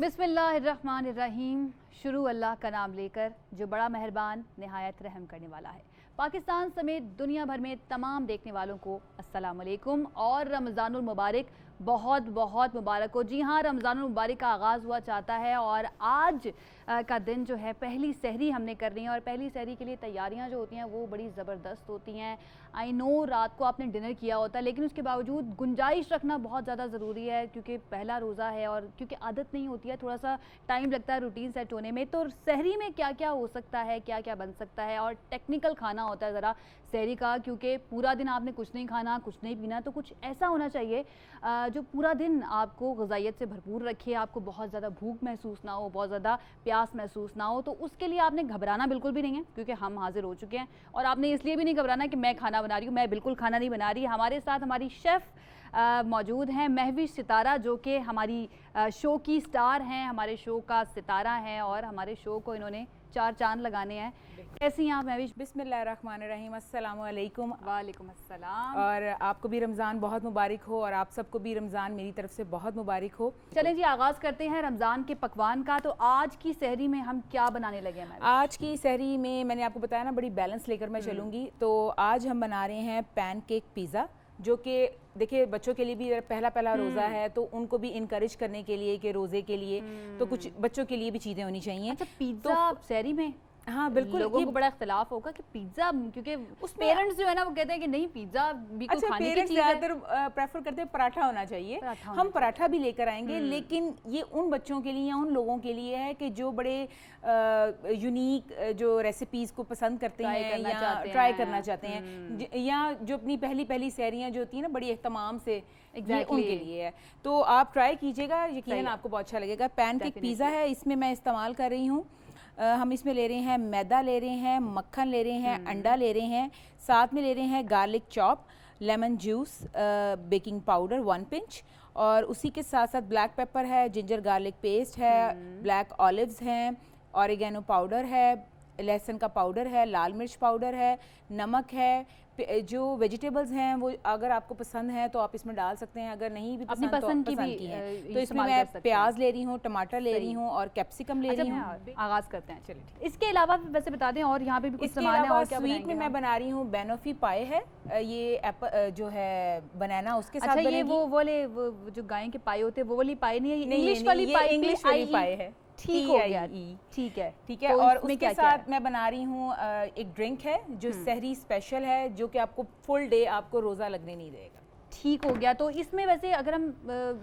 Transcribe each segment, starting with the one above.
बिस्मिल्लाहिर्रहमानिर्रहीम। शुरू अल्लाह का नाम लेकर जो बड़ा मेहरबान निहायत रहम करने वाला है। पाकिस्तान समेत दुनिया भर में तमाम देखने वालों को अस्सलाम वालेकुम और रमज़ानुल मुबारक बहुत बहुत मुबारक हो। जी हाँ, रमज़ानुल मुबारक का आगाज़ हुआ चाहता है और आज का दिन जो है पहली सहरी हमने करनी है और पहली सहरी के लिए तैयारियां जो होती हैं वो बड़ी ज़बरदस्त होती हैं। आई नो रात को आपने डिनर किया होता है, लेकिन उसके बावजूद गुंजाइश रखना बहुत ज़्यादा ज़रूरी है क्योंकि पहला रोज़ा है और क्योंकि आदत नहीं होती है, थोड़ा सा टाइम लगता है रूटीन सेट होने में। तो सहरी में क्या क्या हो सकता है, क्या क्या बन सकता है, और टेक्निकल खाना होता है ज़रा सहरी का, क्योंकि पूरा दिन आपने कुछ नहीं खाना, कुछ नहीं पीना, तो कुछ ऐसा होना चाहिए जो पूरा दिन आपको ग़िज़ाइयत से भरपूर रखे, आपको बहुत ज़्यादा भूख महसूस ना हो, बहुत ज़्यादा प्यास महसूस ना हो। तो उसके लिए आपने घबराना बिल्कुल भी नहीं है क्योंकि हम हाजिर हो चुके हैं। और आपने इसलिए भी नहीं घबराना कि मैं खाना बना रही हूँ, मैं बिल्कुल खाना नहीं बना रही। हमारे साथ हमारी शेफ़ मौजूद हैं, महविश सितारा, जो कि हमारी शो की स्टार हैं, हमारे शो का सितारा हैं और हमारे शो को इन्होंने चार चांद लगाने हैं। कैसी हैं आप महविश? बिस्मिल्लाहिर्रहमानिर्रहीम, अस्सलाम वालेकुम। वालेकुम अस्सलाम। और आपको भी रमज़ान बहुत मुबारक हो और आप सबको भी रमज़ान मेरी तरफ से बहुत मुबारक हो। चलें जी, आगाज़ करते हैं रमज़ान के पकवान का। तो आज की सहरी में हम क्या बनाने लगे हैं? आज की सहरी में मैंने आपको बताया ना, बड़ी बैलेंस लेकर मैं चलूँगी। तो आज हम बना रहे हैं पैनकेक पिज़्ज़ा, जो कि देखिए बच्चों के लिए भी पहला रोज़ा है, तो उनको भी इनकरेज करने के लिए कि रोज़े के लिए तो कुछ बच्चों के लिए भी चीज़ें होनी चाहिए। अच्छा, पिज़्ज़ा तो सहरी में? हाँ बिल्कुल, लोगों को बड़ा इख्तिलाफ होगा कि पिज़्ज़ा, क्योंकि उस पेरेंट्स जो है ना वो कहते हैं कि नहीं पिज़्ज़ा भी कोई खाने की चीज़ है। ज़्यादातर प्रेफर करते हैं पराठा होना चाहिए। हम पराठा भी लेकर आएंगे, लेकिन ये उन बच्चों के लिए या उन लोगों के लिए है कि जो बड़े यूनिक जो रेसिपीज़ को पसंद करते हैं या ट्राई करना चाहते हैं, या जो अपनी पहली सहरियाँ जो होती हैं ना बड़ी एहतमाम से, ये उनके लिए है। तो आप ट्राई कीजिएगा, यकीनन आपको बहुत अच्छा लगेगा। पैनकेक पिज़्ज़ा है, इसमें मैं इस्तेमाल कर रही हूँ। हम इसमें ले रहे हैं मैदा, ले रहे हैं मक्खन, ले रहे हैं अंडा, ले रहे हैं, साथ में ले रहे हैं garlic chop, lemon juice, baking powder 1 pinch, और उसी के साथ साथ ब्लैक पेपर है, जिंजर गार्लिक पेस्ट है, ब्लैक ऑलिव्स हैं, ऑरिगेनो पाउडर है, लहसुन का पाउडर है, लाल मिर्च पाउडर है, नमक है। जो वेजिटेबल्स हैं वो अगर आपको पसंद है तो आप इसमें डाल सकते हैं, अगर नहीं भी पसंद तो पसंद की है। तो इसमें मैं प्याज ले रही हूँ, टमाटर ले रही हूँ और कैप्सिकम ले रही हूँ। आगाज़ करते हैं, चलिए। इसके अलावा वैसे बता दें और यहाँ पे भी कुछ सामान है और क्या स्वीट में मैं बना रही हूँ बैनोफी पाए है, ये एप्पल जो है बनाना उसके साथ बनेगी। ये वो जो गाय के पाए होते हैं वो वाली पाए नहीं है, इंग्लिश वाली पाए है। ठीक हो गया, ठीक है। तो और उसके साथ मैं बना रही हूँ एक ड्रिंक है जो सहरी स्पेशल है, जो कि आपको फुल डे आपको रोज़ा लगने नहीं देगा। ठीक हो गया। तो इसमें वैसे अगर हम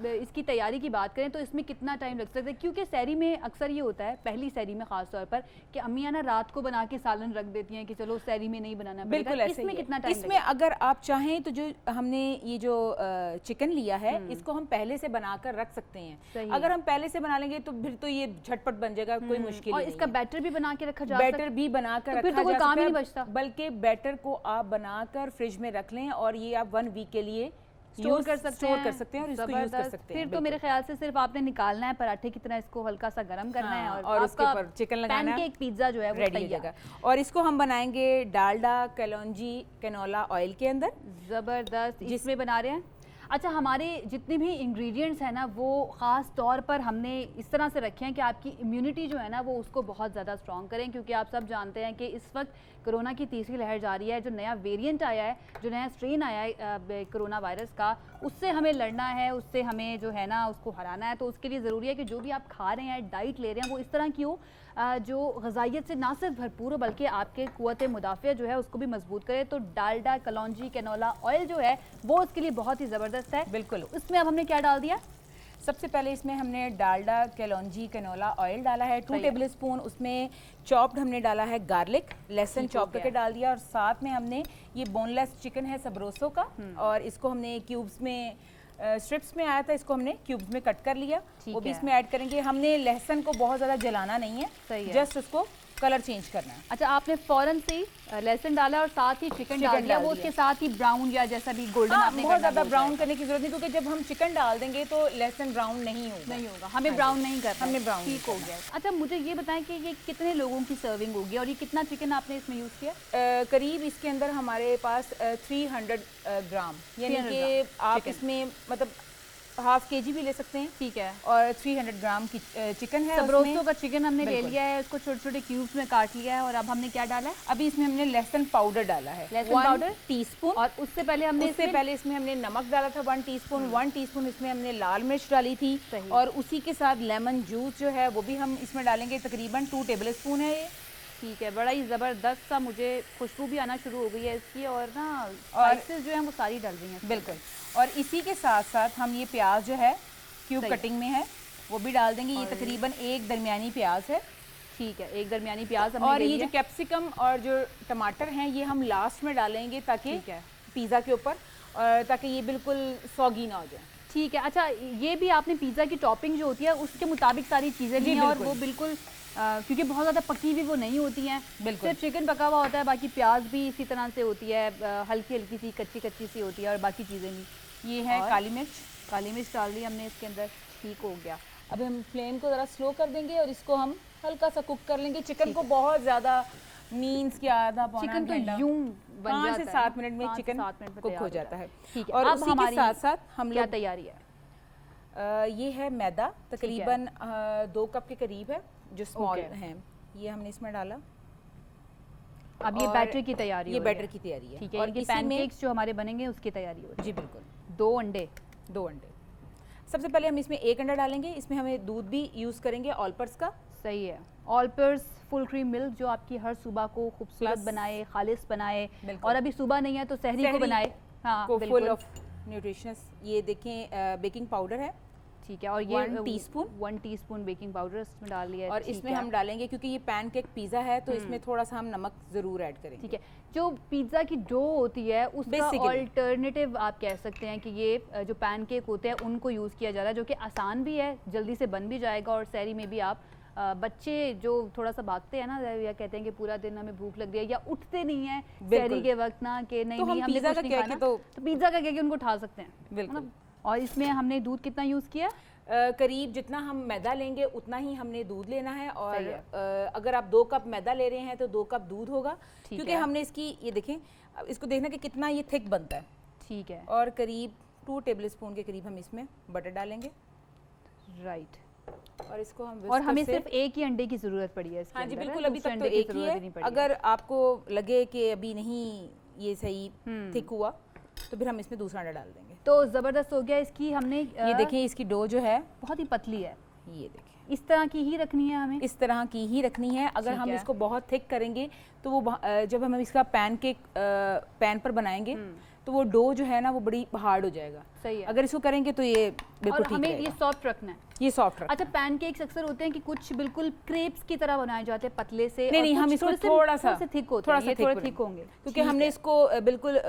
इसकी तैयारी की बात करें तो इसमें कितना टाइम लग सकता है? क्योंकि सहरी में अक्सर ये होता है, पहली सहरी में खास तौर पर, कि अम्मियाँ ना रात को बना के सालन रख देती हैं कि चलो सहरी में नहीं बनाना। बिल्कुल ऐसे इसमें कितना टाइम? इसमें अगर आप चाहें तो जो हमने ये जो चिकन लिया है इसको हम पहले से बनाकर रख सकते हैं। अगर हम पहले से बना लेंगे तो फिर तो ये झटपट बन जाएगा, कोई मुश्किल नहीं। और इसका बैटर भी बना के रखा जा सकता है? बैटर भी बनाकर रखा जा सकता है, बल्कि बैटर को आप बनाकर फ्रिज में रख लें और ये आप 1 वीक के लिए स्टोर कर सकते हैं और इसको यूज कर सकते हैं। फिर तो मेरे ख्याल से सिर्फ आपने निकालना है, पराठे की तरह इसको हल्का सा गर्म करना है और उसके ऊपर चिकन लगाना है, पैनकेक पिज़्ज़ा जो है वो रेडी हो जाएगा। और इसको हम बनाएंगे डालडा कलौंजी कैनोला ऑयल के अंदर। ज़बरदस्त। जिसमें बना रहे हैं? अच्छा, हमारे जितने भी इंग्रेडिएंट्स हैं ना वो ख़ास तौर पर हमने इस तरह से रखे हैं कि आपकी इम्यूनिटी जो है ना वो उसको बहुत ज़्यादा स्ट्रॉन्ग करें, क्योंकि आप सब जानते हैं कि इस वक्त कोरोना की तीसरी लहर जारी है। जो नया वेरिएंट आया है, जो नया स्ट्रेन आया है कोरोना वायरस का, उससे हमें लड़ना है, उससे हमें जो है ना उसको हराना है। तो उसके लिए ज़रूरी है कि जो भी आप खा रहे हैं, डाइट ले रहे हैं, वो इस तरह की हो जो ग़िज़ाइयत से ना सिर्फ भरपूर हो बल्कि आपके क़ुव्वत मुदाफ़िया जो है उसको भी मजबूत करे। तो डालडा कलौंजी कैनोला ऑयल जो है वो उसके लिए बहुत ही ज़बरदस्त है। बिल्कुल। इसमें अब हमने क्या डाल दिया? सबसे पहले इसमें हमने डालडा कलौंजी कैनोला ऑयल डाला है 2 टेबल स्पून। उसमें चॉप्ड हमने डाला है गार्लिक, लहसुन चॉप करके डाल दिया, और साथ में हमने ये बोनलेस चिकन है सबरोसो का, और इसको हमने क्यूब्स में स्ट्रिप्स में आया था, इसको हमने क्यूब्स में कट कर लिया, वो भी इसमें ऐड करेंगे। हमने लहसुन को बहुत ज़्यादा जलाना नहीं है, जस्ट उसको कलर चेंज करना है। अच्छा, आपने फौरन से लहसुन डाला और साथ ही चिकन डाल दिया, वो उसके साथ ही ब्राउन या जैसा भी गोल्डन आपने बहुत ज़्यादा ब्राउन करने की जरूरत नहीं, क्योंकि जब हम चिकन डाल देंगे तो लहसुन ब्राउन नहीं होगा। हमें ब्राउन नहीं करना, हमें ब्राउन। ठीक हो गया। अच्छा, मुझे ये बताएं कि ये कितने लोगों की सर्विंग होगी और ये कितना चिकन आपने इसमें यूज़ किया? करीब इसके अंदर हमारे पास 300 ग्राम, यानी कि आप इसमें मतलब हाफ केजी भी ले सकते हैं। ठीक है। और 300 ग्राम की चिकन है। सबरोस्तो का चिकन हमने ले लिया है, उसको छोटे छोटे क्यूब्स में काट लिया है। और अब हमने क्या डाला है? अभी इसमें हमने लहसुन पाउडर डाला है, लहसुन पाउडर टीस्पून। और उससे पहले इसमें हमने नमक डाला था 1 टीस्पून। 1 टीस्पून इसमें हमने लाल मिर्च डाली थी। और उसी के साथ लेमन जूस जो है वो भी हम इसमें डालेंगे, तकरीबन 2 टेबल स्पून है ये। ठीक है। बड़ा ही ज़बरदस्त सा मुझे खुशबू भी आना शुरू हो गई है इसकी, और ना स्पाइसेस जो हैं वो सारी डल रही हैं। बिल्कुल। और इसी के साथ साथ हम ये प्याज जो है क्यूब कटिंग में है वो भी डाल देंगे। ये तकरीबन एक दरमियानी प्याज है। ठीक है, एक दरमियानी प्याज हमने और ले ये लिया। जो कैप्सिकम और जो टमाटर हैं ये हम लास्ट में डालेंगे, ताकि पिज़्ज़ा के ऊपर, ताकि ये बिल्कुल सॉगी ना हो जाए। ठीक है। अच्छा, ये भी आपने पिज़्ज़ा की टॉपिंग जो होती है उसके मुताबिक सारी चीज़ें ली हैं, और वो बिल्कुल क्योंकि बहुत ज़्यादा पकी हुई वो नहीं होती हैं। सिर्फ चिकन पका हुआ होता है, बाकी प्याज भी इसी तरह से होती है, हल्की हल्की सी कच्ची कच्ची सी होती है, और बाकी चीज़ें नहीं। ये है काली मिर्च डाल दी हमने इसके अंदर। ठीक हो गया। अब हम फ्लेम को ज़रा स्लो कर देंगे और इसको हम हल्का सा कुक कर लेंगे। चिकन को बहुत ज़्यादा मीन्स के आधा पौना चिकन तो यूं बन जाता है, 5 से 7 मिनट में चिकन कुक हो जाता है। ठीक है। और अब उसी के साथ साथ हम क्या तैयारी है? ये है मैदा, तकरीबन 2 कप के करीब है, जो स्मॉल हैं, ये हमने इसमें डाला। अब ये बैटर की तैयारी है। ये बैटर की तैयारी है। ठीक है। और ये पैनकेक्स जो हमारे बनेंगे उसकी तैयारी हो रही है। जी बिल्कुल। 2 अंडे। सबसे पहले हम इसमें 1 अंडा डालेंगे। इसमें हमें दूध भी यूज़ करेंगे ऑलपर्स का। सही है। ऑलपर्स फुल क्रीम मिल्क जो आपकी हर सुबह को खूबसूरत बनाए, खालिस बनाए, और अभी सुबह नहीं है तो सहरी को बनाए। हाँ, फुल ऑफ न्यूट्रिशनस। ये देखें बेकिंग पाउडर है। ठीक है। और ये 1 टीस्पून बेकिंग पाउडर इसमें डाल लिया है। और इसमें हम डालेंगे, क्योंकि ये पैनकेक पिज़्ज़ा है तो इसमें थोड़ा सा हम नमक ज़रूर ऐड करेंगे। ठीक है। जो पिज़्ज़ा की डो होती है उसका अल्टरनेटिव आप कह सकते हैं कि ये जो पैनकेक होते हैं उनको यूज़ किया जा रहा है, जो कि आसान भी है, जल्दी से बन भी जाएगा। और सहरी में भी आप बच्चे जो थोड़ा सा भागते हैं ना, या कहते हैं कि पूरा दिन हमें भूख लग रही है, या उठते नहीं है सहरी के वक्त ना, कि नहीं हमने कुछ नहीं खाना, तो पिज़्ज़ा का कह के उनको उठा सकते हैं। बिल्कुल। और इसमें हमने दूध कितना यूज़ किया? करीब जितना हम मैदा लेंगे उतना ही हमने दूध लेना है। और अगर आप 2 कप मैदा ले रहे हैं तो 2 कप दूध होगा, क्योंकि हमने इसकी, ये देखें, इसको देखना कि कितना ये थिक बनता है। ठीक है। और करीब 2 टेबल स्पून के करीब हम इसमें बटर डालेंगे। राइट। और इसको हम और हमें सिर्फ एक ही अंडे की ज़रूरत पड़ी है इसके हाँ जी अंदर, बिल्कुल, अभी तक तो एक ही है। अगर आपको लगे कि अभी नहीं ये सही थिक हुआ तो फिर हम इसमें दूसरा अंडा डाल देंगे। तो ज़बरदस्त हो गया। इसकी हमने ये देखें, इसकी डो जो है बहुत ही पतली है। ये देखें, इस तरह की ही रखनी है हमें, इस तरह की ही रखनी है। अगर हम इसको बहुत थिक करेंगे तो वो जब हम इसका पैनकेक पैन पर बनाएंगे तो वो डो जो है ना वो बड़ी हार्ड हो जाएगा। सही है। अगर इसको करेंगे तो ये बिल्कुल ठीक हमें ये सॉफ्ट रखना है। ये सॉफ्ट रखना। अच्छा, पैनकेक्स अक्सर होते हैं कि कुछ बिल्कुल क्रेप्स की तरह बनाए जाते हैं, पतले से। नहीं, हम इसको थोड़ा सा थिक होते हैं, ये थोड़े थिक होंगे, क्योंकि हमने इसको बिल्कुल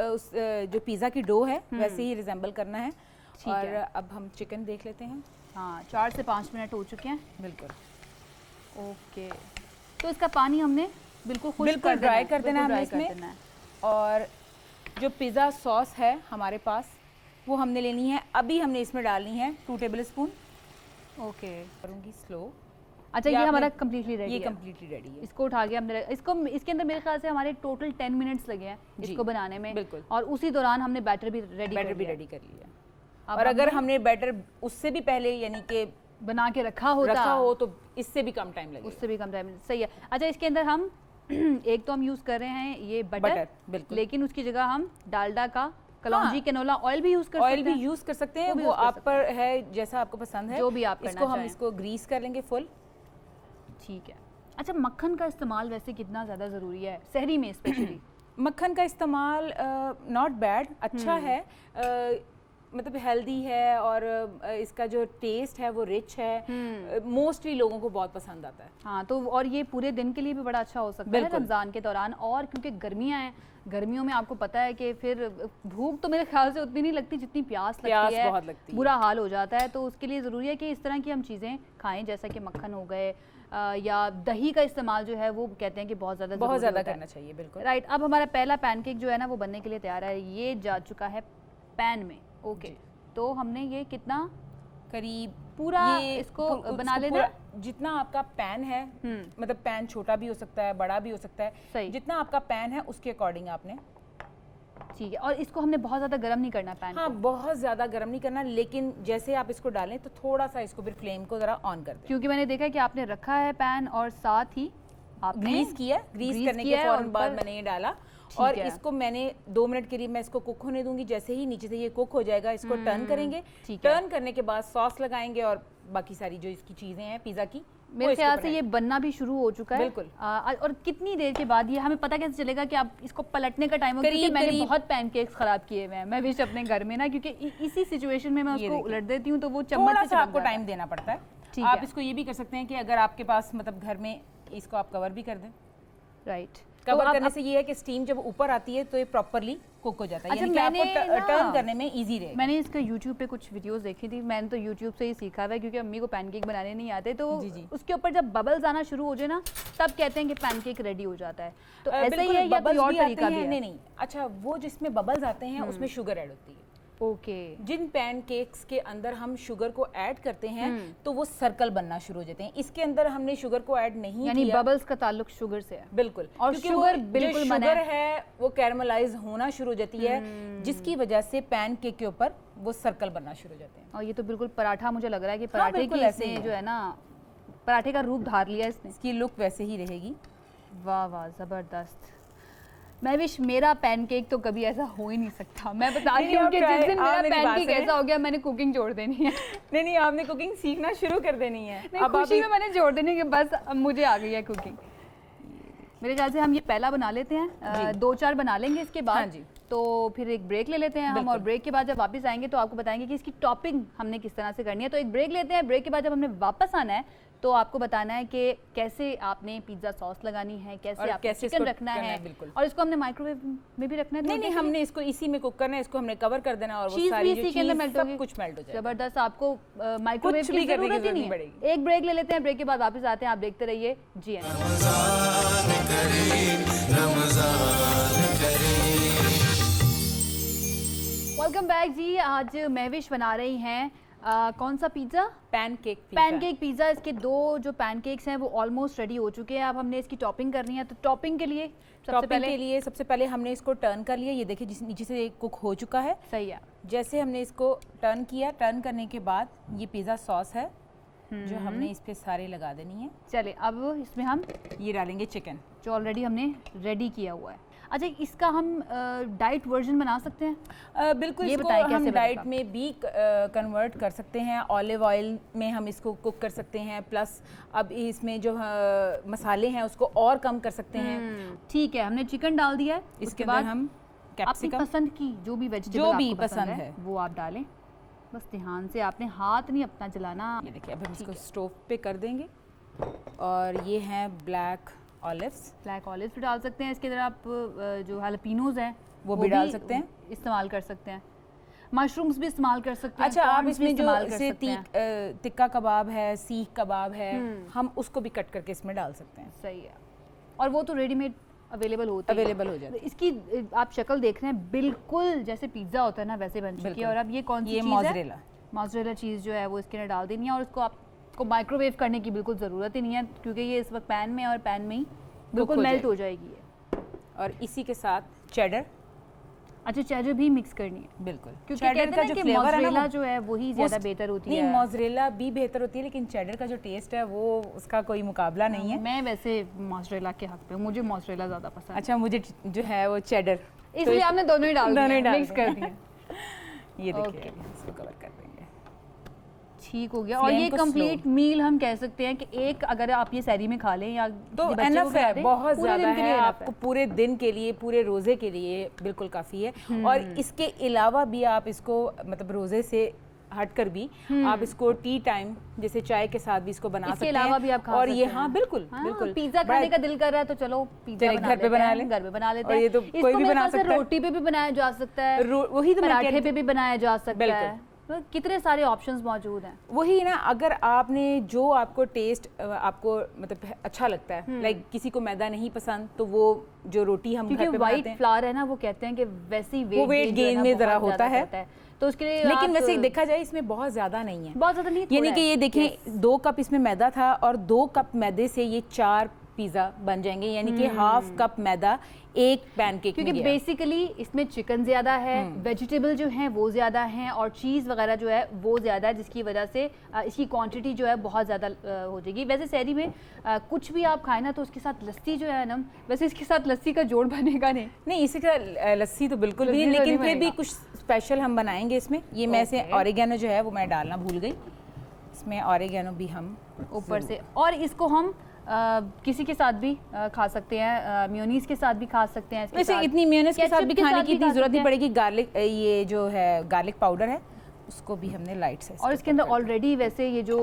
जो पिज़्ज़ा की डो है वैसे ही रिजेंबल करना है। और अब हम चिकन देख लेते हैं। हाँ, 4 से 5 मिनट हो चुके हैं। बिल्कुल। ओके। तो इसका पानी हमने बिल्कुल ड्राई कर देना है इसमें। और जो पिज़्ज़ा सॉस है हमारे पास वो हमने लेनी है, अभी हमने इसमें डालनी है 2 टेबल स्पून। ओके, करूँगी स्लो। अच्छा, ये हमारा कम्प्लीटली रेडी है। ये कम्प्लीटली रेडी है। इसको उठा के हमने इसके अंदर मेरे ख्याल से हमारे टोटल 10 मिनट्स लगे हैं इसको बनाने में। बिल्कुल। और उसी दौरान हमने बैटर भी रेडी कर लिया। और अगर हमने बैटर उससे भी पहले यानी कि बना के रखा हो तो इससे भी कम टाइम लगेगा। उससे भी कम टाइम, सही है। अच्छा, इसके अंदर हम एक तो हम यूज़ कर रहे हैं ये बटर, लेकिन उसकी जगह हम डालडा का कलौंजी कैनोला ऑयल भी यूज़ कर सकते हैं। वो आप पर है, जैसा आपको पसंद है, जो भी आप करना चाहें। हम इसको ग्रीस कर लेंगे फुल। ठीक है। अच्छा, मक्खन का इस्तेमाल वैसे कितना ज़्यादा ज़रूरी है सहरी में स्पेशली? मक्खन का इस्तेमाल नॉट बैड, अच्छा है, मतलब हेल्दी है, और इसका जो टेस्ट है वो रिच है, मोस्टली लोगों को बहुत पसंद आता है। हाँ, तो और ये पूरे दिन के लिए भी बड़ा अच्छा हो सकता है रमज़ान के दौरान। और क्योंकि गर्मियाँ हैं, गर्मियों में आपको पता है कि फिर भूख तो मेरे ख्याल से उतनी नहीं लगती जितनी प्यास लगती है, बहुत लगती है, बुरा हाल हो जाता है। तो उसके लिए ज़रूरी है कि इस तरह की हम चीज़ें खाएं, जैसा कि मक्खन हो गए, या दही का इस्तेमाल जो है वो कहते हैं कि बहुत ज़्यादा करना चाहिए। बिल्कुल राइट। अब हमारा पहला पैनकेक जो है ना वो बनने के लिए तैयार है, ये जा चुका है पैन में। ओके, तो हमने ये कितना करीब पूरा इसको बना लेना, जितना आपका पैन है, मतलब पैन छोटा भी हो सकता है, बड़ा भी हो सकता है, जितना आपका पैन है उसके अकॉर्डिंग आपने ठीक है, और इसको हमने बहुत ज़्यादा गर्म नहीं करना पैन हाँ, बहुत ज़्यादा गर्म नहीं करना, लेकिन जैसे आप इसको डालें तो थोड़ा सा इसको फिर फ्लेम को ज़रा ऑन कर दें, क्योंकि मैंने देखा है कि आपने रखा है पैन और साथ ही आपने ग्रीस किया, ग्रीस करने के फौरन बाद मैंने ये डाला और इसको मैंने 2 मिनट के लिए मैं इसको कुक होने दूंगी। जैसे ही नीचे से ये कुक हो जाएगा इसको टर्न करेंगे, टर्न करने के बाद सॉस लगाएंगे और बाकी सारी जो इसकी चीज़ें हैं पिज़्ज़ा की, मेरे ख्याल से ये बनना भी शुरू हो चुका है। बिल्कुल। और कितनी देर के बाद ये हमें पता कैसे चलेगा कि आप इसको पलटने का टाइम हो? क्योंकि मैंने बहुत पैनकेक्स खराब किए हुए हैं मैं विश अपने घर में ना, क्योंकि इसी सिचुएशन में मैं उसको उलट देती हूँ तो वो चम्मच से आपको टाइम देना पड़ता है। आप इसको ये भी कर सकते हैं कि अगर आपके पास मतलब घर में, इसको आप कवर भी कर दें। राइट, कवर करने से ये है कि स्टीम जब ऊपर आती है तो ये प्रॉपर्ली कुक हो जाता है, यानी कि आपको टर्न करने में इजी रहेगा। मैंने इसका YouTube पे कुछ वीडियोस देखी थी, मैंने तो YouTube से ही सीखा हुआ है क्योंकि अम्मी को पैनकेक बनाने नहीं आते, तो उसके ऊपर जब बबल्स आना शुरू हो जाए ना तब कहते हैं कि पैनकेक रेडी हो जाता है। तो ऐसा ही है या कोई और तरीका भी है? नहीं, अच्छा, वो जिसमें बबल्स आते हैं उसमें शुगर ऐड होती है। ओके। जिन पैनकेक्स के अंदर हम शुगर को ऐड करते हैं तो वो सर्कल बनना शुरू हो जाते हैं। इसके अंदर हमने शुगर को ऐड नहीं किया, यानी बबल्स का ताल्लुक शुगर से है। बिल्कुल, और शुगर बिल्कुल शुगर है वो कैरमलाइज होना शुरू हो जाती है, जिसकी वजह से पैनकेक के ऊपर वो सर्कल बनना शुरू हो जाते हैं। और ये तो बिल्कुल पराठा मुझे लग रहा है कि पराठे की इसने जो है ना पराठे का रूप धार लिया इसने। इसकी लुक वैसे ही रहेगी। वाह वाह, जबरदस्त। मैं विश मेरा पैनकेक तो कभी ऐसा हो ही नहीं सकता। मैं बता रही हूँ कि जिस दिन मेरा पैनकेक ऐसा हो गया मैंने कुकिंग छोड़ देनी है। नहीं, आपने कुकिंग सीखना शुरू कर देनी है। अब खुशी में मैंने छोड़ देनी है कि बस अब मुझे आ गई है कुकिंग। मेरे ख्याल से हम ये पहला बना लेते हैं, 2-4 बना लेंगे इसके बाद। हाँ जी। तो फिर एक ब्रेक ले लेते हैं हम, और ब्रेक के बाद जब वापस आएंगे तो आपको बताएंगे कि इसकी टॉपिंग हमने किस तरह से करनी है। तो एक ब्रेक लेते हैं, ब्रेक के बाद जब हमने वापस आना है तो आपको बताना है कि कैसे आपने पिज्जा सॉस लगानी है, कैसे आपको चिकन रखना है, और इसको हमने माइक्रोवेव में भी रखना है। नहीं, हमने इसको इसी में कुक करना है, इसको हमने कवर कर देना और वो सारी जो चीज़ सब कुछ मेल्ट हो जाएगा। जबरदस्त, आपको माइक्रोवेव की जरूरत ही नहीं है। एक ब्रेक ले लेते हैं, ब्रेक के बाद वापस आते हैं, आप देखते रहिए जी। वेलकम बैक जी। आज महविश बना रही हैं कौन सा पिज्जा? Pancake pizza. इसके 2 जो पैनकेक्स हैं वो ऑलमोस्ट रेडी हो चुके हैं। अब हमने इसकी टॉपिंग करनी है, तो टॉपिंग के लिए सबसे पहले हमने इसको टर्न कर लिया। ये देखिए नीचे से कुक हो चुका है। सही है। जैसे हमने इसको टर्न किया, टर्न करने के बाद ये पिज्जा सॉस है जो हमने इस पे सारे लगा देनी है। चले अब इसमें हम ये डालेंगे चिकन जो ऑलरेडी हमने रेडी किया हुआ है। अच्छा, इसका हम डाइट वर्जन बना सकते हैं? बिल्कुल, ये बताएं कैसे हम डाइट में भी कन्वर्ट कर सकते हैं। ऑलिव ऑयल में हम इसको कुक कर सकते हैं, प्लस अब इसमें जो मसाले हैं उसको और कम कर सकते हैं। ठीक है, हमने चिकन डाल दिया है। इसके बाद हम कैप्सिकम, अपनी पसंद की जो भी वेजिटेबल आपको पसंद है वो आप डालें। बस ध्यान से, आपने हाथ नहीं अपना चलाना। ये देखिए, अब हम इसको स्टोव पे कर देंगे। और ये हैं ब्लैक ऑलिव्स भी डाल सकते हैं। इसके अंदर आप जो हैलपिनोज हैं वो भी डाल सकते हैं, इस्तेमाल कर सकते हैं। मशरूम्स भी इस्तेमाल कर सकते हैं। अच्छा, आप इसमें जो से टिक्का कबाब है, सीख कबाब है, हम उसको भी कट करके इसमें डाल सकते हैं। सही है। और वो तो रेडीमेड अवेलेबल हो जाता है। इसकी आप शक्ल देख रहे हैं, बिल्कुल जैसे पिज्जा होता है ना वैसे बन चुकी है। और अब ये कौन सी चीज़ है? मोज़रेला चीज़ जो है वो इसके अंदर डाल देनी है। और इसको आपको माइक्रोवेव करने की बिल्कुल ज़रूरत ही नहीं है, क्योंकि ये इस वक्त पैन में और पैन में ही बिल्कुल मेल्ट हो जाएगी। और इसी के साथ चेडर। अच्छा, चेडर भी मिक्स करनी है? बिल्कुल, क्योंकि चेडर का जो फ्लेवर है ना जो है वही ज़्यादा बेहतर होती है। नहीं, मोज़रेला भी बेहतर होती है, लेकिन चेडर का जो टेस्ट है वो उसका कोई मुकाबला नहीं है। मैं वैसे मोज़रेला के हक पे हूँ, मुझे मोज़रेला ज़्यादा पसंद है। अच्छा, मुझे जो है वो चेडर, इसलिए आपने दोनों ही डाल दिए, मिक्स कर दिए। ये देखिए, इसको कवर कर देंगे। ठीक हो गया। और ये कंप्लीट मील हम कह सकते हैं कि एक अगर आप ये सैरी में खा लें या तो एनफ है, बहुत ज़्यादा है, आपको पूरे दिन के लिए, पूरे रोज़े के लिए बिल्कुल काफ़ी है। और इसके अलावा भी आप इसको मतलब रोज़े से हटकर भी आप इसको टी टाइम जैसे चाय के साथ भी इसको बना सकते हैं। इसके अलावा भी आप खा और सकते ये हैं। हाँ बिल्कुल बिल्कुल, पिज्जा खाने का दिल कर रहा है तो चलो पिज्जा घर पे बना लें, घर पे बना लेते हैं। ये तो कोई भी बना सकता है। रोटी पे भी बनाया जा सकता है, वही तो पराठे पे भी बनाया जा सकता है। तो कितने सारे ऑप्शंस मौजूद हैं। वही ना, अगर आपने जो आपको टेस्ट आपको मतलब अच्छा लगता है, लाइक किसी को मैदा नहीं पसंद तो वो जो रोटी हम घर पे बनाते हैं, व्हाइट फ्लावर है ना, वो कहते हैं कि वैसी वेट गेन में जरा होता है, तो उसके लिए लेकिन वैसे देखा जाए इसमें बहुत ज्यादा नहीं है, बहुत ज्यादा नहीं। यानी कि ये देखिए 2 कप इसमें मैदा था और 2 कप मैदे से ये 4 पिज़्ज़ा बन जाएंगे, यानी कि हाफ कप मैदा एक पैनकेक में क्योंकि बेसिकली इसमें चिकन ज़्यादा है, वेजिटेबल जो हैं वो ज़्यादा हैं और चीज़ वगैरह जो है वो ज़्यादा है, जिसकी वजह से इसकी क्वांटिटी जो है बहुत ज़्यादा हो जाएगी। वैसे सहरी में कुछ भी आप खाएं ना तो उसके साथ लस्सी जो है ना, वैसे इसके साथ लस्सी का जोड़ बनेगा नहीं इसी का लस्सी तो बिल्कुल भी नहीं, लेकिन फिर भी कुछ स्पेशल हम बनाएंगे इसमें। ये मैं से ऑरिगेनो जो है वो मैं डालना भूल गई, इसमें ऑरिगेनो भी हम ऊपर से, और इसको हम किसी के साथ भी खा सकते हैं, मेयोनीज के साथ भी खा सकते हैं। वैसे इतनी मेयोनीज के साथ भी खाने की इतनी जरूरत नहीं पड़ेगी। गार्लिक, ये जो है गार्लिक पाउडर है उसको भी हमने लाइट से, और इसके अंदर ऑलरेडी वैसे ये जो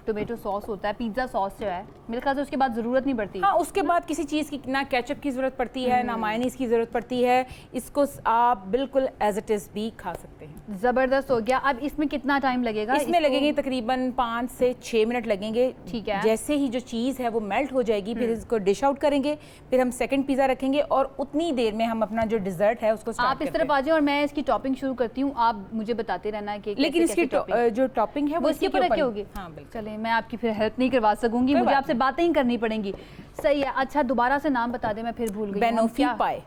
टोमेटो सॉस होता है, पिज्ज़ा सॉस जो है, मेरे ख्याल से उसके बाद ज़रूरत नहीं पड़ती। हाँ, उसके बाद किसी चीज़ की ना केचप की ज़रूरत पड़ती है ना मायोनीज की ज़रूरत पड़ती है। इसको आप बिल्कुल एज इट इज़ भी खा सकते हैं। ज़बरदस्त हो गया। अब इसमें कितना टाइम लगेगा? इसमें लगेंगे तकरीबन 5 से 6 मिनट लगेंगे। ठीक है। जैसे ही जो चीज़ है वो मेल्ट हो जाएगी, फिर इसको डिश आउट करेंगे, फिर हम सेकंड पिज़्ज़ा रखेंगे और उतनी देर में हम अपना जो डिज़र्ट है उसको आप इस तरफ आ जाए और मैं इसकी टॉपिंग शुरू करती हूँ, आप मुझे बताते रहना कि लेकिन इसकी जो टॉपिंग है वो इसके ऊपर रखी होगी। हाँ बिल्कुल। चलिए, मैं आपकी फिर हेल्प नहीं करवा सकूंगी, मुझे आपसे बातें ही करनी पड़ेंगी। सही है। अच्छा, दोबारा से नाम बता दें, मैं फिर भूल गई। बेनोफी पाए।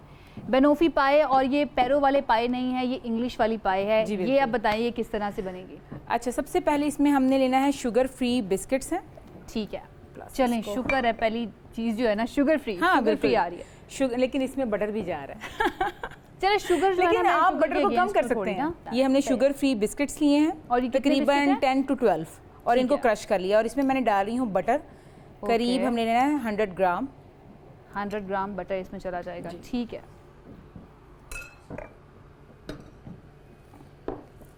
बेनोफी पाए, और ये पैरों वाले पाए नहीं है, ये इंग्लिश वाली पाए है। ये आप बताइए किस तरह से बनेगी? अच्छा, सबसे पहले इसमें हमने लेना है शुगर फ्री बिस्किट्स हैं। ठीक है, चलें, शुगर है पहली चीज़ जो है ना, शुगर फ्री। हाँ, शुगर फ्री आ रही है, शुगर, लेकिन इसमें बटर भी जा रहा है। चले, शुगर लेकिन आप बटर को कम कर सकते हैं। ये हमने शुगर फ्री बिस्किट्स लिए हैं और तकरीबन 10 to 12, और इनको क्रश कर लिया, और इसमें मैंने डाल रही हूँ बटर। करीब हमने लेना है 100 ग्राम। 100 ग्राम बटर इसमें चला जाएगा। ठीक है,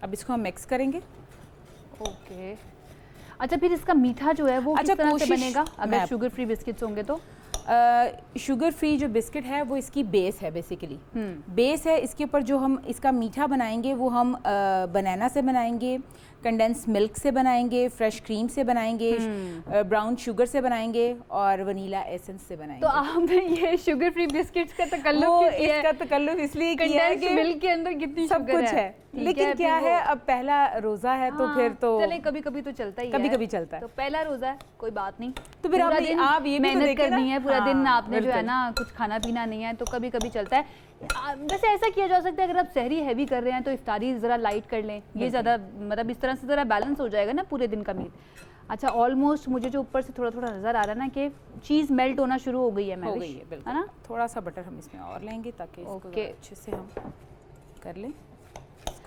अब इसको हम मिक्स करेंगे। ओके। अच्छा, फिर इसका मीठा जो है वो किस तरह से बनेगा अगर शुगर फ्री बिस्किट्स होंगे तो? शुगर फ्री जो बिस्किट है वो इसकी बेस है, बेसिकली बेस है। इसके ऊपर जो हम इसका मीठा बनाएंगे वो हम बनाना से बनाएंगे, कंडेंस मिल्क से बनाएंगे, फ्रेश क्रीम से बनाएंगे, ब्राउन शुगर से बनाएंगे और वनीला एसेंस से बनाएंगे। तो आपने ये शुगर फ्री बिस्किट्स का तकल्लुफ़ किया है? इसका तकल्लुफ़ इसलिए किया है कि मिल्क के अंदर कितनी सब कुछ है। लेकिन क्या है, अब पहला रोजा है तो फिर तो चले, कभी कभी तो चलता ही है, कभी कभी चलता है। तो पहला रोजा है, कोई बात नहीं, तो फिर आप ये भी मेहनत करनी है पूरा दिन, आपने जो है ना कुछ खाना पीना नहीं है, तो कभी कभी चलता है। वैसे ऐसा किया जा सकता है, अगर आप सहरी हैवी कर रहे हैं तो इफ्तारी ज़रा लाइट कर लें, ये ज़्यादा मतलब इस तरह से ज़रा बैलेंस हो जाएगा ना पूरे दिन का मील। अच्छा, ऑलमोस्ट मुझे जो ऊपर से थोड़ा थोड़ा नज़र आ रहा है ना कि चीज़ मेल्ट होना शुरू हो गई है। है ना? थोड़ा सा बटर हम इसमें और लेंगे ताकि इसको अच्छे से हम कर लें।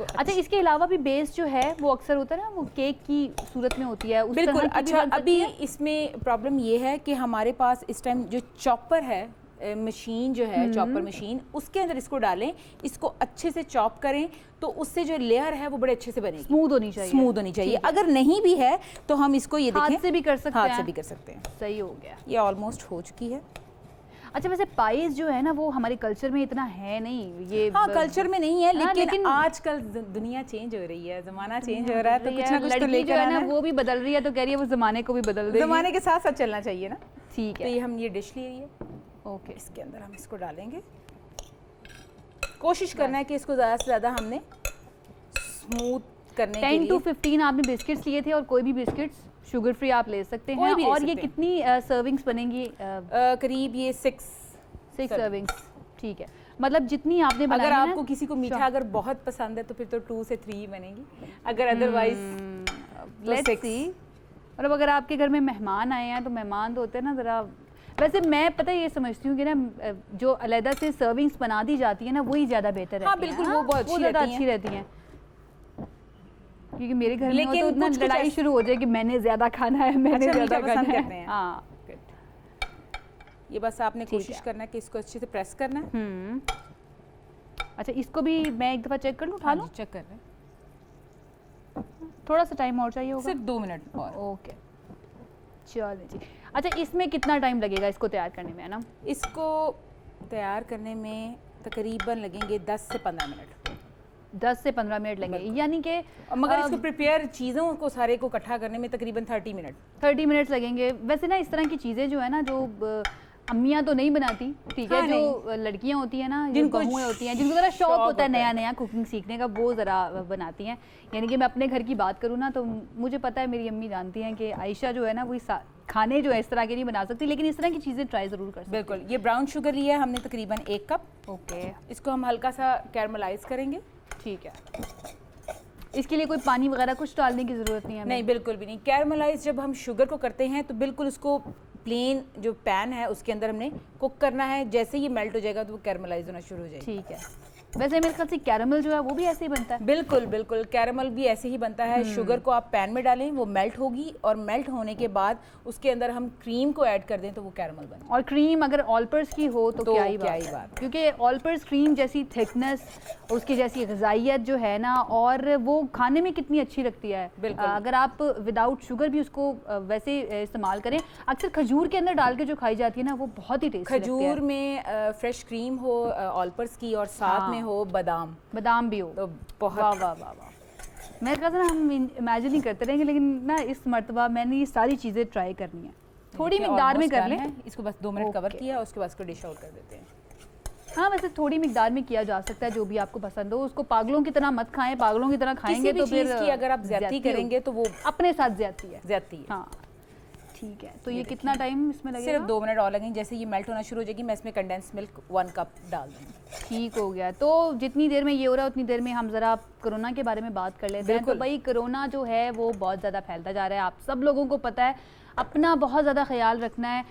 अच्छा, इसके अलावा भी बेस जो है वो अक्सर होता है ना, वो केक की सूरत में होती है, उस बिल्कुल। अच्छा, अभी इसमें प्रॉब्लम ये है कि हमारे पास इस टाइम जो चॉपर है, मशीन जो है, चॉपर मशीन, उसके अंदर इसको डालें, इसको अच्छे से चॉप करें तो उससे जो लेयर है वो बड़े अच्छे से बनेगी, स्मूथ होनी चाहिए, स्मूथ होनी चाहिए। अगर नहीं भी है तो हम इसको ये हाथ से भी कर सकते हैं, हाथ से भी कर सकते हैं। सही हो गया, ये ऑलमोस्ट हो चुकी है। अच्छा, वैसे पाइस जो है ना वो हमारे कल्चर में इतना है नहीं, ये हाँ कल्चर में नहीं है, लेकिन आजकल दुनिया चेंज हो रही है, जमाना चेंज हो रहा है, तो कुछ ना कुछ तो लेकर आना है। वो भी बदल रही है तो कह रही है वो जमाने को भी बदल देगी, जमाने के साथ साथ चलना चाहिए ना। ठीक है, तो ये हम ये डिश ले रही है। ओके, इसके अंदर हम इसको डालेंगे। कोशिश करना है कि इसको ज़्यादा से ज़्यादा हमने स्मूथ करने के लिए। 10 to 15 आपने बिस्किट्स लिए थे, और कोई भी बिस्किट्स शुगर फ्री आप ले सकते हैं। और ये कितनी सर्विंग्स बनेंगी? करीब ये 6 सर्विंग्स। ठीक है, मतलब जितनी आपने बनाई अगर आपको किसी को मीठा अगर बहुत पसंद है तो फिर तो 2 से 3 बनेगी, अगर अदरवाइज लेट्स सी। मतलब अगर आपके घर में मेहमान आए हैं तो मेहमान तो होते हैं ना ज़रा, वैसे मैं पता है ये समझती हूँ कि ना जो अलग से सर्विंग्स बना दी जाती है ना वही ज़्यादा बेहतर रहती है। हाँ बिल्कुल, वो बहुत अच्छी रहती हैं, क्योंकि मेरे घर में तो इतना लड़ाई शुरू हो जाए कि मैंने ज़्यादा खाना है, मैंने ज़्यादा पसंद करते हैं। हाँ, ये बस आपने कोशिश करना है कि इसको अच्छे से प्रेस करना है। अच्छा, इसको भी मैं एक दफ़ा चेक कर लूँ, उठा लूँ? चेक कर रहे हैं, थोड़ा सा टाइम और चाहिए होगा, सिर्फ 2 मिनट और। ओके, चलो जी। अच्छा, इसमें कितना टाइम लगेगा इसको तैयार करने में, है ना? इसको तैयार करने में तकरीबन लगेंगे 10 से 15 मिनट। 10 से 15 मिनट लगेंगे, यानी कि मगर इसको प्रिपेयर चीज़ों को सारे को इकट्ठा करने में तकरीबन 30 मिनट 30 मिनट्स लगेंगे। वैसे ना इस तरह की चीज़ें जो है ना, जो अम्मियाँ तो नहीं बनाती, ठीक है, जो लड़कियाँ होती हैं ना, जिनको बहुएं होती हैं, जिनको ज़रा शौक होता है नया नया कुकिंग सीखने का, वो ज़रा बनाती हैं। यानी कि मैं अपने घर की बात करूँ ना तो मुझे पता है, मेरी अम्मी जानती हैं कि आयशा जो है ना, वही खाने जो है इस तरह के नहीं बना सकती, लेकिन इस तरह की चीज़ें ट्राई ज़रूर कर सकती। बिल्कुल। ये ब्राउन शुगर लिया है हमने तकरीबन 1 कप। ओके, इसको हम हल्का सा कैरमलाइज करेंगे। ठीक है, इसके लिए कोई पानी वगैरह कुछ डालने की ज़रूरत नहीं है? नहीं, बिल्कुल भी नहीं। कैरमलाइज जब हम शुगर को करते हैं तो बिल्कुल उसको प्लेन जो पैन है उसके अंदर हमने कुक करना है। जैसे ये मेल्ट हो जाएगा तो वो कैरमलाइज होना शुरू हो जाएगा। ठीक है। वैसे मेरे ख्याल से कैरमल जो है वो भी ऐसे ही बनता है। बिल्कुल बिल्कुल, कैरमल भी ऐसे ही बनता है। शुगर को आप पैन में डालें, वो मेल्ट होगी और मेल्ट होने के बाद उसके अंदर हम क्रीम को ऐड कर दें तो वो कैरमल बने। और क्रीम अगर ऑलपर्स की हो तो क्या ही बात, क्योंकि ऑलपर्स क्रीम जैसी थिकनेस, उसकी जैसी ग़िज़ाइयत जो है ना, और वो खाने में कितनी अच्छी लगती है। अगर आप विदाउट शुगर भी उसको वैसे इस्तेमाल करें, अक्सर खजूर के अंदर डाल के जो खाई जाती है ना, वो बहुत ही टेस्टी लगती है। खजूर में फ्रेश क्रीम हो ऑलपर्स की और साथ में हो बादाम भी हो तो बहुत वाह वाह वाह वाह। मैं कहता ना, हम इमेजिन ही करते रहेंगे, लेकिन ना इस मर्तबा मैंने ये सारी चीज़ें ट्राई करनी है। थोड़ी मिकदार में कर लें, इसको बस 2 मिनट कवर किया, उसके बाद इसको डिश आउट कर देते हैं। हाँ, वैसे थोड़ी मिकदार में किया जा सकता है, जो भी आपको पसंद हो। उसको पागलों की तरह मत खाएं, पागलों की तरह खाएंगे तो फिर अगर आप ज्यादती करेंगे तो वो अपने साथ ज्यादती है। हाँ ठीक है, तो ये कितना टाइम इसमें लगेगा? सिर्फ 2 मिनट और लगेंगे। जैसे ये मेल्ट होना शुरू हो जाएगी, मैं इसमें कंडेंस मिल्क 1 कप डाल दूँगी। ठीक हो गया। तो जितनी देर में ये हो रहा है उतनी देर में हम ज़रा कोरोना के बारे में बात कर लेते हैं। तो भाई कोरोना जो है वो बहुत ज़्यादा फैलता जा रहा है, आप सब लोगों को पता है। अपना बहुत ज़्यादा ख्याल रखना है।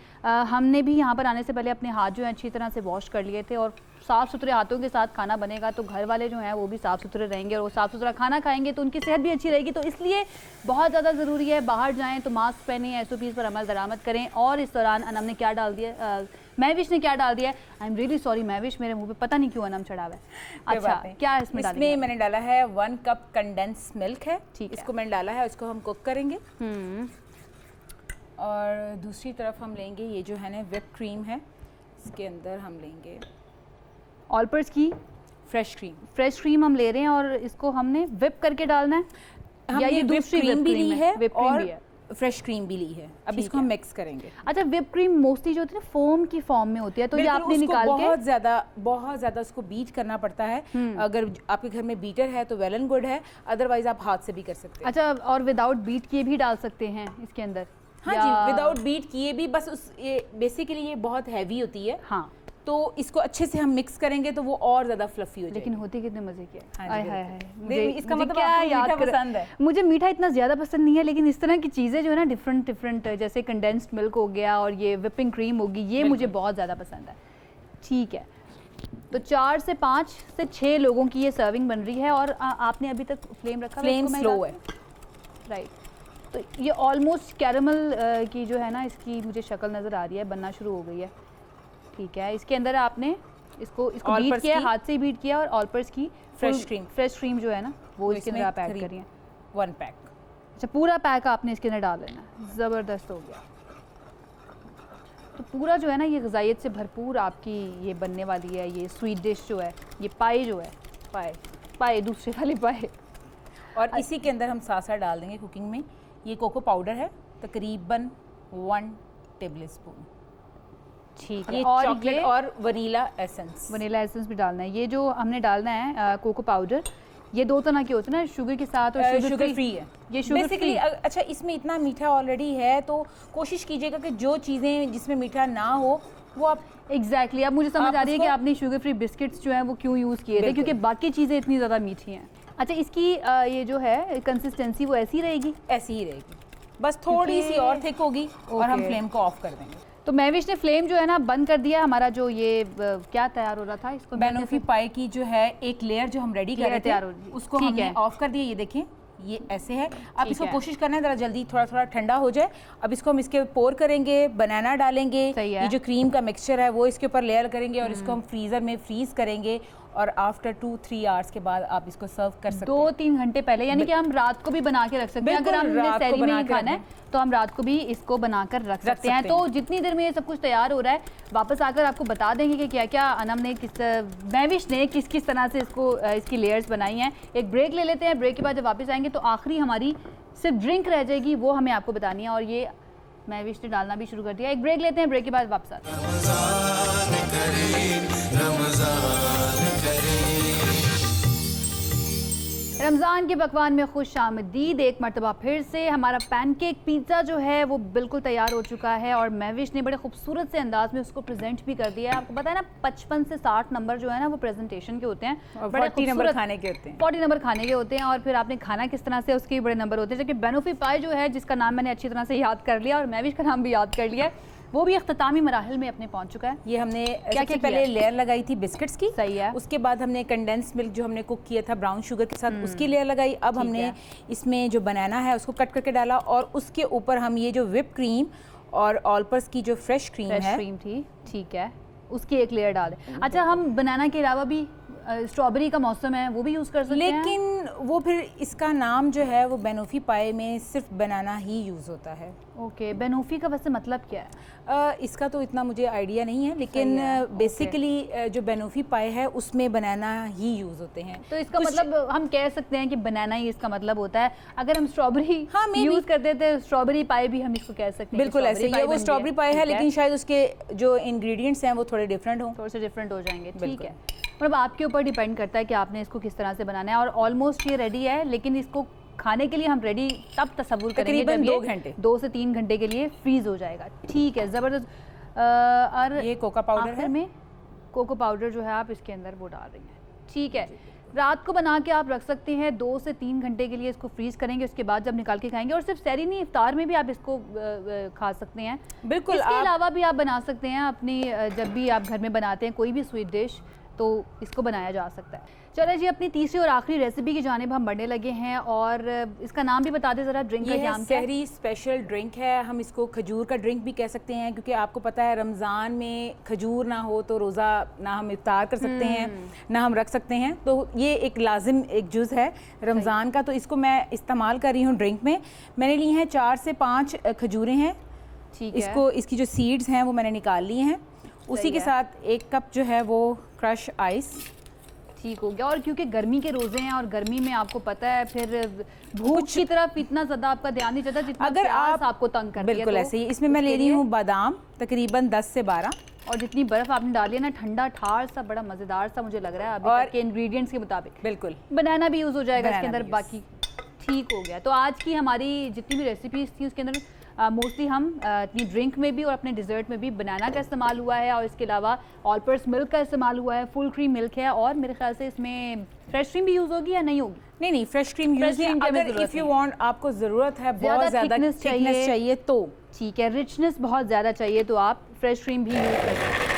हमने भी यहाँ पर आने से पहले अपने हाथ जो हैं अच्छी तरह से वॉश कर लिए थे, और साफ़ सुथरे हाथों के साथ खाना बनेगा तो घर वाले जो हैं वो भी साफ़ सुथरे रहेंगे, और वो साफ़ सुथरा खाना खाएंगे तो उनकी सेहत भी अच्छी रहेगी। तो इसलिए बहुत ज़्यादा ज़रूरी है, बाहर जाएँ तो मास्क पहने, SOPs पर अमल दरामद करें। और इस दौरान अनम ने क्या डाल दिया, महविश ने क्या डाल दिया है, I am really sorry Mahvish, मेरे मुँह पर पता नहीं क्यों अनम चढ़ा हुआ है। अच्छा, क्या इसमें डाला? इसमें मैंने डाला है 1 कप कंडेंस मिल्क है। ठीक है, इसको मैंने डाला है, इसको हम कुक करेंगे। और दूसरी तरफ हम लेंगे ये जो है ना व्हिप क्रीम है, इसके अंदर हम लेंगे ऑलपर्स की फ्रेश क्रीम हम ले रहे हैं, और इसको हमने व्हिप करके डालना है। या ये दूसरी क्रीम भी ली है और फ्रेश क्रीम भी ली है। अब इसको हम मिक्स करेंगे। अच्छा, व्हिप क्रीम मोस्टली जो होती है ना फोम की फॉर्म में होती है, तो ये आपने निकाल के बहुत ज़्यादा उसको बीट करना पड़ता है। अगर आपके घर में बीटर है तो वेल एंड गुड है, अदरवाइज आप हाथ से भी कर सकते हैं। अच्छा, और विदाउट बीट किए भी डाल सकते हैं इसके अंदर? हाँ जी, विदाउट बीट किए भी, बस ये बेसिकली ये बहुत हैवी होती है। हाँ, तो इसको अच्छे से हम मिक्स करेंगे तो वो और ज्यादा फ्लफी हो जाएगी। लेकिन होती कितने मजे की है। हाय मुझे इसका मतलब क्या याद पसंद है? मुझे मीठा इतना ज़्यादा पसंद नहीं है, लेकिन इस तरह की चीज़ें जो है ना डिफरेंट जैसे कंडेंस्ड मिल्क हो गया और ये विपिंग क्रीम होगी, ये मुझे बहुत ज़्यादा पसंद है। ठीक है, तो 4 से 5 से 6 लोगों की ये सर्विंग बन रही है। और आपने अभी तक फ्लेम रखा? फ्लेम स्लो है। राइट, तो ये ऑलमोस्ट कैरमल की जो है ना, इसकी मुझे शक्ल नज़र आ रही है, बनना शुरू हो गई है। ठीक है, इसके अंदर आपने इसको बीट किया, हाथ से बीट किया, और ऑलपर्स की फ्रेश क्रीम जो है ना वो इसके अंदर आप ऐड करिए 1 पैक। अच्छा, पूरा पैक आपने इसके अंदर डाल लेना। ज़बरदस्त हो गया। तो पूरा जो है ना ये ग़िज़ाइयत से भरपूर आपकी ये बनने वाली है, ये स्वीट डिश जो है, ये पाए जो है, पाए दूसरे वाले पाए। और इसी के अंदर हम साथ साथ डाल देंगे कुकिंग में ये कोको पाउडर है, तकरीबन 1 टेबल स्पून। ठीक है, और चॉकलेट और वनीला एसेंस भी डालना है। ये जो हमने डालना है कोको पाउडर, ये 2 तरह के होते हैं ना, शुगर के साथ और शुगर फ्री है। ये शुगर फ्री। अच्छा, इसमें इतना मीठा ऑलरेडी है तो कोशिश कीजिएगा कि जो चीज़ें जिसमें मीठा ना हो वो आप एग्जैक्टली अब मुझे समझ आ रही है कि आपने शुगर फ्री बिस्किट्स जो हैं वो क्यों यूज़ किए थे, क्योंकि बाकी चीज़ें इतनी ज़्यादा मीठी हैं। अच्छा, इसकी ये जो है कंसिस्टेंसी वो ऐसी रहेगी? ऐसी ही रहेगी, बस थोड़ी सी और थिक होगी और हम फ्लेम को ऑफ कर देंगे। तो महविश ने फ्लेम जो है ना बंद कर दिया। हमारा जो ये क्या तैयार हो रहा था, इसको बैनोफी पाई की जो है एक लेयर जो हम रेडी कर रहे थे उसको हमने ऑफ कर दिया। ये देखें, ये ऐसे है। अब इसको कोशिश करना है ज़रा जल्दी थोड़ा ठंडा हो जाए। अब इसको हम इसके पोर करेंगे, बनाना डालेंगे, ये जो क्रीम का मिक्सचर है वो इसके ऊपर लेयर करेंगे और इसको हम फ्रीज़र में फ्रीज़ करेंगे और आफ्टर 2-3 आवर्स के बाद आप इसको सर्व कर सकते हैं। 2-3 घंटे पहले, यानी कि हम रात को भी बना के रख सकते हैं। अगर हमने सहरी में खाना है तो हम रात को भी इसको बनाकर रख सकते हैं। तो जितनी देर में ये सब कुछ तैयार हो रहा है, वापस आकर आपको बता देंगे कि क्या क्या अनम ने महविश ने किस तरह से इसकी लेयर्स बनाई हैं। एक ब्रेक ले लेते हैं, ब्रेक के बाद जब वापस आएंगे तो आखिरी हमारी सिर्फ ड्रिंक रह जाएगी, वो हमें आपको बतानी है। और ये महविश ने डालना भी शुरू कर दिया। एक ब्रेक लेते हैं, ब्रेक के बाद वापस आते हैं। रमज़ान के पकवान में खुश आमदीद एक मरतबा फिर से। हमारा पैनकेक पिज़्ज़ा जो है वो बिल्कुल तैयार हो चुका है और महविश ने बड़े खूबसूरत से अंदाज में उसको प्रेजेंट भी कर दिया है। आपको पता है ना 55 से 60 नंबर जो है ना वो प्रेजेंटेशन के होते हैं, बड़े 40 नंबर खाने के होते हैं, 40 नंबर खाने के होते हैं और फिर आपने खाना किस तरह से उसके बड़े नंबर होते हैं। जबकि बेनोफी पाई जो है जिसका नाम मैंने अच्छी तरह से याद कर लिया और महविश का नाम भी याद कर लिया है, वो भी अख्तामी मराहल में अपने पहुंच चुका है। ये हमने सबसे पहले लेयर लगाई थी बिस्किट्स की, सही है। उसके बाद हमने कंडेंस मिल्क जो हमने कुक किया था ब्राउन शुगर के साथ उसकी लेयर लगाई। अब हमने इसमें जो बनाना है उसको कट करके डाला और उसके ऊपर हम ये जो व्हिप क्रीम और ऑलपर्स की जो फ्रेश क्रीम थी, ठीक है, उसकी एक लेयर डाल दें। अच्छा, हम बनाना के अलावा भी स्ट्रॉबेरी का मौसम है वो भी यूज़ कर सकते हैं, लेकिन वो फिर इसका नाम जो है वो बेनोफी पाए में सिर्फ बनाना ही यूज़ होता है। ओके, बेनोफी का वैसे मतलब क्या है? इसका तो इतना मुझे आइडिया नहीं है, लेकिन बेसिकली जो बेनोफी पाए है उसमें बनाना ही यूज़ होते हैं। तो इसका मतलब हम कह सकते हैं कि बनाना ही इसका मतलब होता है। अगर हम स्ट्रॉबेरी यूज़ करते थे, स्ट्रॉबेरी पाए भी हम इसको कह सकते हैं। बिल्कुल ऐसे ही है, वो स्ट्रॉबेरी पाए है, लेकिन शायद उसके जो इंग्रेडिएंट्स हैं वो थोड़े डिफरेंट हों, थोड़े से डिफरेंट हो जाएंगे। ठीक है, मतलब आपके ऊपर डिपेंड करता है कि आपने इसको किस तरह से बनाना है। और ऑलमोस्ट ये रेडी है, लेकिन इसको खाने के लिए हम रेडी तब तस्वुर करेंगे जब 2 घंटे 2 से 3 घंटे के लिए फ्रीज हो जाएगा। ठीक है, ज़बरदस्त। और ये कोका पाउडर है, में कोको पाउडर जो है आप इसके अंदर वो डाल रही हैं। ठीक है, रात को बना के आप रख सकते हैं, 2 से 3 घंटे के लिए इसको फ्रीज करेंगे, उसके बाद जब निकाल के खाएंगे। और सिर्फ सहरी नहीं, इफ्तार में भी आप इसको खा सकते हैं। बिल्कुल, इसके अलावा भी आप बना सकते हैं अपनी, जब भी आप घर में बनाते हैं कोई भी स्वीट डिश तो इसको बनाया जा सकता है। चलो जी, अपनी तीसरी और आखिरी रेसिपी की जानिब हम बढ़ने लगे हैं और इसका नाम भी बता दें ज़रा। ड्रिंक का नाम क्या है? सहरी स्पेशल ड्रिंक है, हम इसको खजूर का ड्रिंक भी कह सकते हैं, क्योंकि आपको पता है रमज़ान में खजूर ना हो तो रोज़ा ना हम इफ्तार कर सकते हैं ना हम रख सकते हैं। तो ये एक लाजिम एक जुज़ है रमज़ान का, तो इसको मैं इस्तेमाल कर रही हूँ ड्रिंक में। मैंने ली हैं 4 से 5 खजूरें हैं। ठीक है, इसको इसकी जो सीड्स हैं वो मैंने निकाल ली हैं। उसी के साथ 1 कप जो है वो क्रश आइस। ठीक हो गया। और क्योंकि गर्मी के रोज़े हैं और गर्मी में आपको पता है फिर भूख की तरफ इतना ज़्यादा आपका ध्यान नहीं जाता जितना अगर आप आपको तंग कर बिल्कुल ऐसे ही। इसमें मैं ले रही हूँ बादाम तकरीबन 10 से 12, और जितनी बर्फ़ आपने डाली है ना, ठंडा ठार सा बड़ा मज़ेदार सा मुझे लग रहा है अभी तक के इंग्रेडिएंट्स के मुताबिक। बिल्कुल, बनाना भी यूज़ हो जाएगा इसके अंदर, बाकी ठीक हो गया। तो आज की हमारी जितनी भी रेसिपीज़ थी उसके अंदर मोस्टली हम अपनी ड्रिंक में भी और अपने डिज़र्ट में भी बनाना का इस्तेमाल हुआ है, और इसके अलावा ऑलपर्स मिल्क का इस्तेमाल हुआ है, फुल क्रीम मिल्क है, और मेरे ख्याल से इसमें फ्रेश क्रीम भी यूज़ होगी या नहीं होगी? नहीं, फ्रेश क्रीम यूज़ है। अगर इफ़ यू वांट, आपको ज़रूरत है बहुत ज़्यादा थिकनेस चाहिए तो ठीक है, रिचनेस बहुत ज़्यादा चाहिए तो आप फ्रेश क्रीम भी यूज़ कर सकते हैं।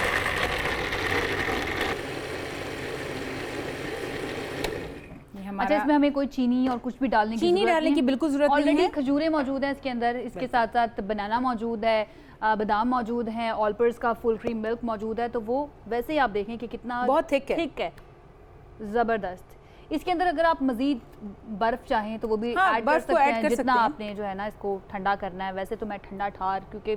अच्छा, इसमें हमें कोई चीनी और कुछ भी डालने की बिल्कुल जरूरत नहीं है। ऑलरेडी खजूरें मौजूद हैं इसके अंदर, इसके साथ साथ बनाना मौजूद है, बादाम मौजूद हैं, ऑलपर्स का फुल क्रीम मिल्क मौजूद है। तो वो वैसे ही आप देखें कि कितना बहुत थिक है, ज़बरदस्त। इसके अंदर अगर आप मजीद बर्फ़ चाहें तो वो भी ऐड कर सकते हैं, जितना आपने जो है ना इसको ठंडा करना है। वैसे तो मैं ठंडा ठार, क्योंकि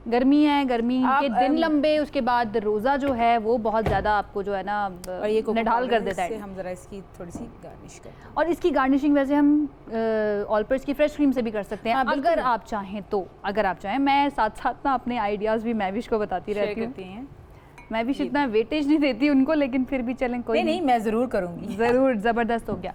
गर्मी है, गर्मी के दिन लंबे, उसके बाद रोज़ा जो है वो बहुत ज़्यादा आपको जो है ना निढाल कर देता है। हम जरा इसकी थोड़ी सी गार्निश करते हैं, और इसकी गार्निशिंग वैसे हम ऑलपर्स की फ्रेश क्रीम से भी कर सकते हैं अगर आप चाहें तो। अगर आप चाहें, मैं साथ साथ ना अपने आइडियाज़ भी महविश को बताती रहती हूँ। महविश इतना वेटेज नहीं देती उनको, लेकिन फिर भी चलें, कोई नहीं, मैं ज़रूर करूँगी, ज़रूर। ज़बरदस्त हो गया।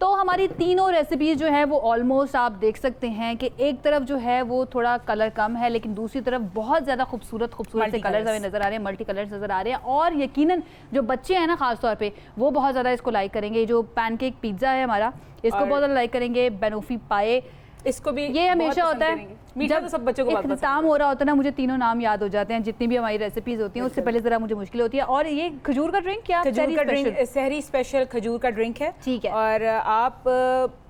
तो हमारी तीनों रेसिपीज़ जो है वो ऑलमोस्ट आप देख सकते हैं कि एक तरफ जो है वो थोड़ा कलर कम है, लेकिन दूसरी तरफ बहुत ज़्यादा खूबसूरत से कलर्स हमें नज़र आ रहे हैं, मल्टी कलर्स नज़र आ रहे हैं। और यकीनन जो बच्चे हैं ना ख़ास तौर पे, वो बहुत ज़्यादा इसको लाइक करेंगे। जो पैनकेक पिज़्ज़ा है हमारा, इसको बहुत ज़्यादा लाइक करेंगे। बेनोफी पाए, इसको भी ये हमेशा होता है मीठा तो सब बच्चों को बहुत पसंद है। इख्तिताम हो रहा होता है ना, मुझे तीनों नाम याद हो जाते हैं जितनी भी हमारी रेसिपीज होती हैं, उससे पहले जरा मुझे मुश्किल होती है। और ये खजूर का ड्रिंक, क्या खजूर का ड्रिंक, सहरी स्पेशल खजूर का ड्रिंक है। ठीक है। और आप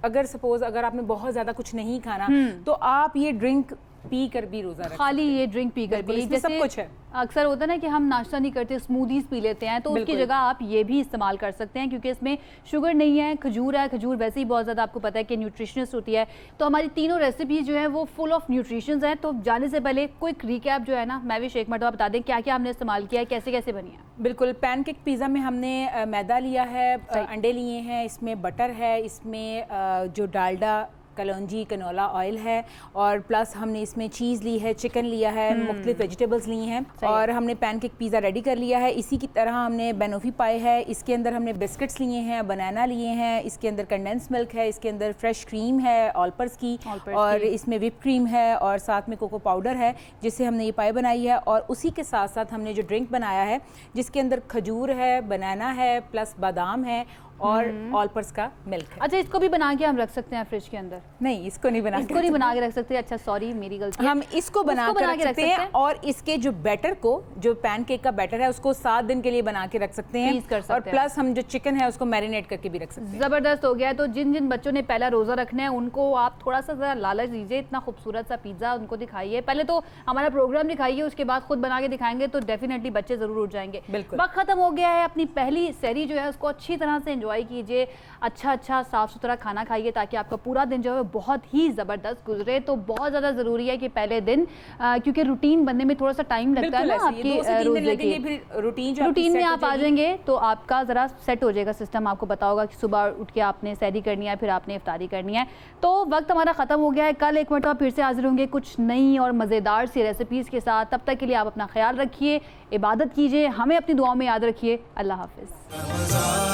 अगर सपोज अगर आपने बहुत ज्यादा कुछ नहीं खाना तो आप ये ड्रिंक पी कर भी रोजा रख, खाली ये ड्रिंक पी कर भी, जैसे सब कुछ है। अक्सर होता है ना कि हम नाश्ता नहीं करते, स्मूदीज पी लेते हैं, तो उसकी जगह आप ये भी इस्तेमाल कर सकते हैं, क्योंकि इसमें शुगर नहीं है, खजूर है। खजूर वैसे ही बहुत ज़्यादा आपको पता है कि न्यूट्रिशनिस्ट होती है। तो हमारी तीनों रेसिपीज जो है वो फुल ऑफ न्यूट्रिशंस हैं। तो जाने से पहले क्विक रिकैप जो है ना, मैं भी एक मरतबा बता दें क्या क्या हमने इस्तेमाल किया है, कैसे कैसे बनी है। बिल्कुल, पैनकेक पिज़्ज़ा में हमने मैदा लिया है, अंडे लिए हैं, इसमें बटर है, इसमें जो डालडा कलौंजी कनोला ऑयल है, और प्लस हमने इसमें चीज़ ली है, चिकन लिया है, मुख्तलिफ वेजिटेबल्स ली हैं, और हमने पैनकेक पिज़्ज़ा रेडी कर लिया है। इसी की तरह हमने बेनोफी पाई है, इसके अंदर हमने बिस्किट्स लिए हैं, बनाना लिए हैं, इसके अंदर कंडेंस मिल्क है, इसके अंदर फ्रेश क्रीम है ऑलपर्स की, और इसमें विप क्रीम है, और साथ में कोको पाउडर है जिससे हमने ये पाई बनाई है। और उसी के साथ साथ हमने जो ड्रिंक बनाया है जिसके अंदर खजूर है, बनाना है, प्लस बादाम है, और ऑलपर्स का मिल्क है। अच्छा, इसको भी बना के हम रख सकते हैं फ्रिज के अंदर? नहीं, इसको नहीं बना के रख सकते। अच्छा सॉरी, मेरी गलती। हम इसको बना के रख सकते हैं, और इसके जो बैटर को, जो पैनकेक का बैटर है उसको 7 दिन के लिए बना के रख सकते हैं, और प्लस हम जो चिकन है उसको मैरिनेट करके भी रख सकते हैं। जबरदस्त हो गया। तो जिन जिन बच्चों ने पहला रोजा रखना है उनको आप थोड़ा सा जरा लालच दीजिए, इतना खूबसूरत सा पिज्जा उनको दिखाइए। पहले तो हमारा प्रोग्राम दिखाइए, उसके बाद खुद बना के दिखाएंगे तो डेफिनेटली बच्चे जरूर उठ जाएंगे। वक्त खत्म हो गया है, अपनी पहली सहरी जो है उसको अच्छी तरह से एंजॉय कीजिए, अच्छा साफ सुथरा खाना खाइए ताकि आपका पूरा दिन जो है बहुत ही ज़बरदस्त गुजरे। तो बहुत ज़्यादा ज़रूरी है कि पहले दिन, क्योंकि रूटीन बनने में थोड़ा सा टाइम लगता है ना, आपकी रूटीन में आप आ जाएंगे तो आपका ज़रा सेट हो जाएगा सिस्टम। आपको पता होगा कि सुबह उठ के आपने सहरी करनी है, फिर आपने इफ्तारी करनी है। तो वक्त हमारा ख़त्म हो गया है। कल एक मरतबा फिर से हाजिर होंगे कुछ नई और मज़ेदार सी रेसिपीज़ के साथ। तब तक के लिए आप अपना ख्याल रखिए, इबादत कीजिए, हमें अपनी दुआओं में याद रखिए। अल्लाह हाफ़िज़।